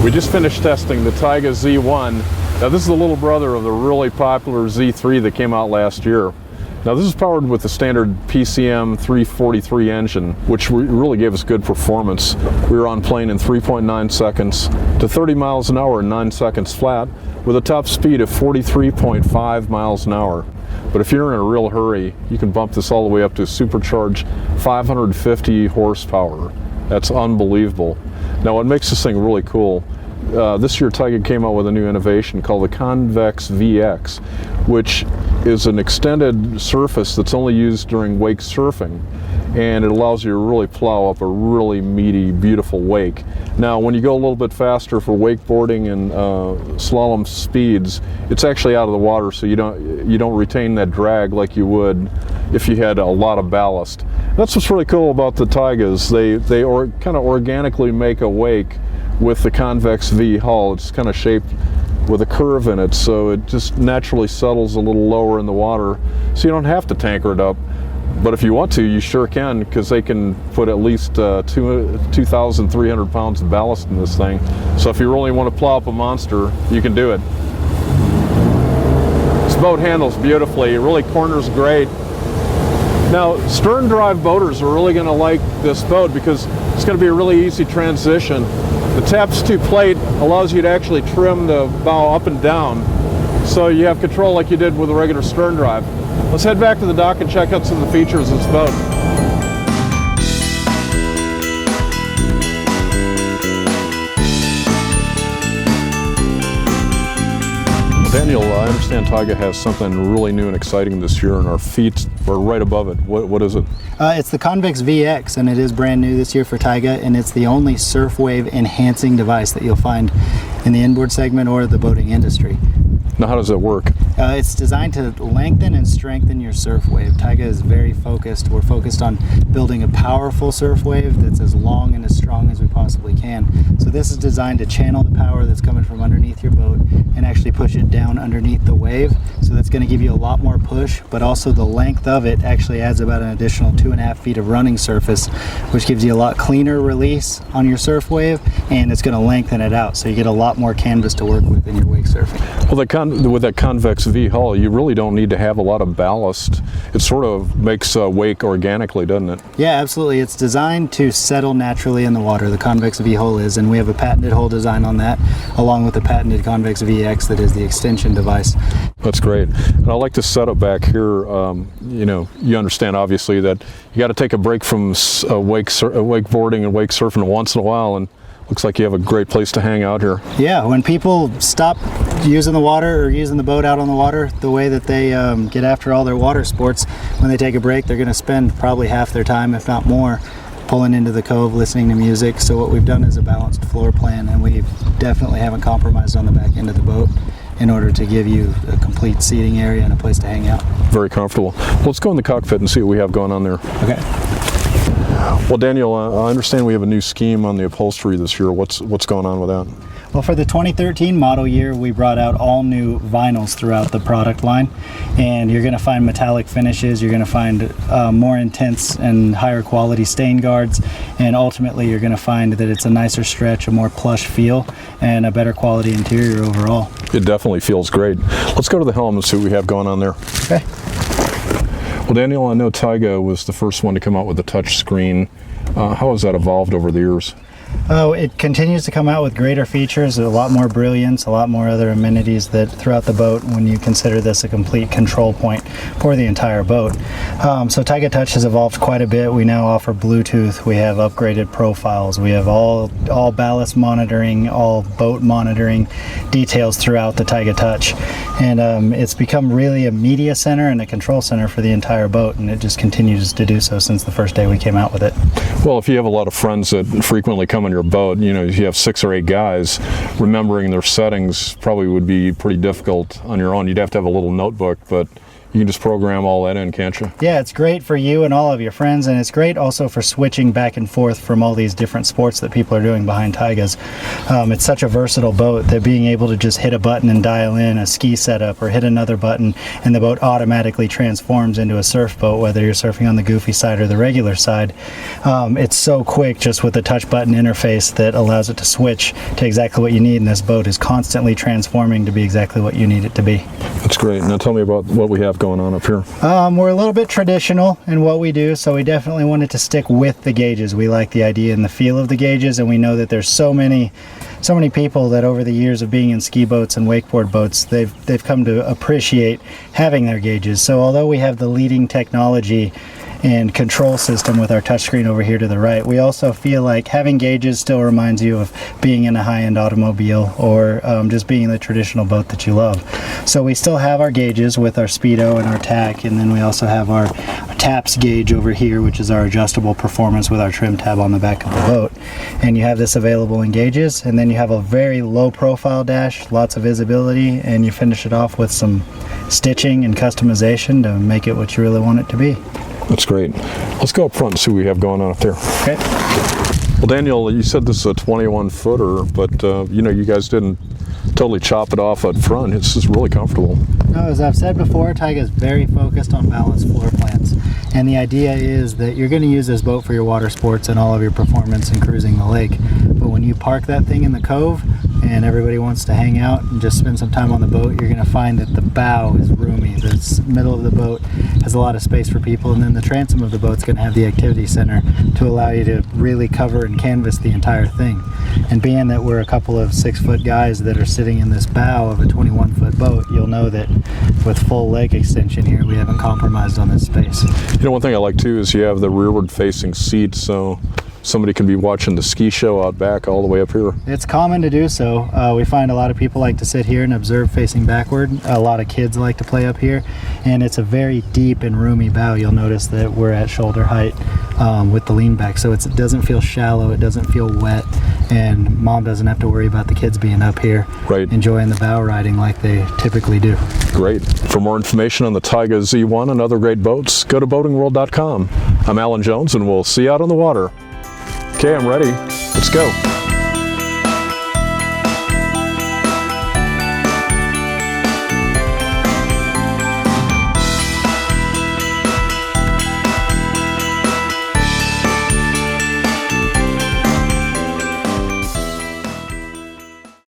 We just finished testing the Tigé Z1. Now this is the little brother of the really popular Z3 that came out last year. Now this is powered with the standard PCM 343 engine, which really gave us good performance. We were on plane in 3.9 seconds to 30 miles an hour in 9 seconds flat, with a top speed of 43.5 miles an hour. But if you're in a real hurry, you can bump this all the way up to a supercharged 550 horsepower. That's unbelievable. Now what makes this thing really cool, this year Tigé came out with a new innovation called the Convex VX, which is an extended surface that's only used during wake surfing, and it allows you to really plow up a really meaty, beautiful wake. Now when you go a little bit faster for wakeboarding and slalom speeds, it's actually out of the water, so you don't retain that drag like you would if you had a lot of ballast. That's what's really cool about the Tigés. They kind of organically make a wake with the Convex V Hull. It's kind of shaped with a curve in it, so it just naturally settles a little lower in the water, so you don't have to tanker it up. But if you want to, you sure can, because they can put at least 2,300 pounds of ballast in this thing. So if you really want to plow up a monster, you can do it. This boat handles beautifully. It really corners great. Now, stern drive boaters are really going to like this boat because it's going to be a really easy transition. The Taps 2 plate allows you to actually trim the bow up and down, so you have control like you did with a regular stern drive. Let's head back to the dock and check out some of the features of this boat. Daniel, I understand Tigé has something really new and exciting this year, and our feet are right above it. What is it? It's the Convex VX, and it is brand new this year for Tigé, and it's the only surf wave enhancing device that you'll find in the inboard segment or the boating industry. Now, how does it work? It's designed to lengthen and strengthen your surf wave. Tigé is very focused. We're focused on building a powerful surf wave that's as long and as strong as we possibly can. So this is designed to channel the power that's coming from underneath your boat and actually push it down underneath the wave. So that's going to give you a lot more push, but also the length of it actually adds about an additional 2.5 feet of running surface, which gives you a lot cleaner release on your surf wave, and it's going to lengthen it out. So you get a lot more canvas to work with in your wake surfing. Well, with that Convex V Hull, you really don't need to have a lot of ballast. It sort of makes a wake organically, doesn't it? Yeah, absolutely. It's designed to settle naturally in the water, the Convex V Hull is, and we have a patented hull design on that, along with the patented Convex VX that is the extension device. That's great. And I like the setup back here. You know, you understand obviously that you got to take a break from wakeboarding and wake surfing once in a while, and looks like you have a great place to hang out here. Yeah, when people stop using the water or using the boat out on the water, the way that they get after all their water sports, when they take a break, they're going to spend probably half their time, if not more, pulling into the cove, listening to music. So what we've done is a balanced floor plan, and we definitely haven't compromised on the back end of the boat in order to give you a complete seating area and a place to hang out. Very comfortable. Well, let's go in the cockpit and see what we have going on there. Okay. Well, Daniel, I understand we have a new scheme on the upholstery this year. What's going on with that? Well, for the 2013 model year, we brought out all new vinyls throughout the product line, and you're going to find metallic finishes, you're going to find more intense and higher quality stain guards, and ultimately you're going to find that it's a nicer stretch, a more plush feel, and a better quality interior overall. It definitely feels great. Let's go to the helm and see what we have going on there. Okay. Well, Daniel, I know Tigé was the first one to come out with a touch screen. How has that evolved over the years? Oh, it continues to come out with greater features, a lot more brilliance, a lot more other amenities that throughout the boat when you consider this a complete control point for the entire boat. So Tigé Touch has evolved quite a bit. We now offer Bluetooth, we have upgraded profiles, we have all ballast monitoring, all boat monitoring details throughout the Tigé Touch. And it's become really a media center and a control center for the entire boat, and it just continues to do so since the first day we came out with it. Well, if you have a lot of friends that frequently come on your boat, you know, if you have 6 or 8 guys, remembering their settings probably would be pretty difficult on your own. You'd have to have a little notebook, but You can just program all that in, can't you? Yeah, it's great for you and all of your friends, and it's great also for switching back and forth from all these different sports that people are doing behind Tigés. It's such a versatile boat that being able to just hit a button and dial in a ski setup, or hit another button and the boat automatically transforms into a surf boat, whether you're surfing on the goofy side or the regular side. It's so quick just with the touch button interface that allows it to switch to exactly what you need, and this boat is constantly transforming to be exactly what you need it to be. That's great. Now tell me about what we have going on up here. We're a little bit traditional in what we do, so we definitely wanted to stick with the gauges. We like the idea and the feel of the gauges, and we know that there's so many people that over the years of being in ski boats and wakeboard boats, they've come to appreciate having their gauges. So although we have the leading technology and control system with our touchscreen over here to the right, we also feel like having gauges still reminds you of being in a high-end automobile, or just being in the traditional boat that you love. So we still have our gauges with our speedo and our tack, and then we also have our TAPS gauge over here, which is our adjustable performance with our trim tab on the back of the boat. And you have this available in gauges, and then you have a very low profile dash, lots of visibility, and you finish it off with some stitching and customization to make it what you really want it to be. That's great. Let's go up front and see what we have going on up there. Okay. Well, Daniel, you said this is a 21 footer, but you know, you guys didn't totally chop it off up front. It's just really comfortable. No, as I've said before, Tigé is very focused on balanced floor plans. And the idea is that you're going to use this boat for your water sports and all of your performance and cruising the lake. But when you park that thing in the cove and everybody wants to hang out and just spend some time on the boat, you're going to find that the bow is roomy. The middle of the boat has a lot of space for people, and then the transom of the boat's going to have the activity center to allow you to really cover and canvas the entire thing. And being that we're a couple of 6-foot guys that are sitting in this bow of a 21-foot boat, you'll know that with full leg extension here, we haven't compromised on this space. You know, one thing I like too is you have the rearward facing seat, so somebody can be watching the ski show out back all the way up here. It's common to do so. We find a lot of people like to sit here and observe facing backward. A lot of kids like to play up here, and it's a very deep and roomy bow. You'll notice that we're at shoulder height with the lean back, so it doesn't feel shallow, it doesn't feel wet, and mom doesn't have to worry about the kids being up here enjoying the bow riding like they typically do. Great. For more information on the Tigé Z1 and other great boats, go to boatingworld.com. I'm Alan Jones, and we'll see you out on the water. Okay, I'm ready. Let's go.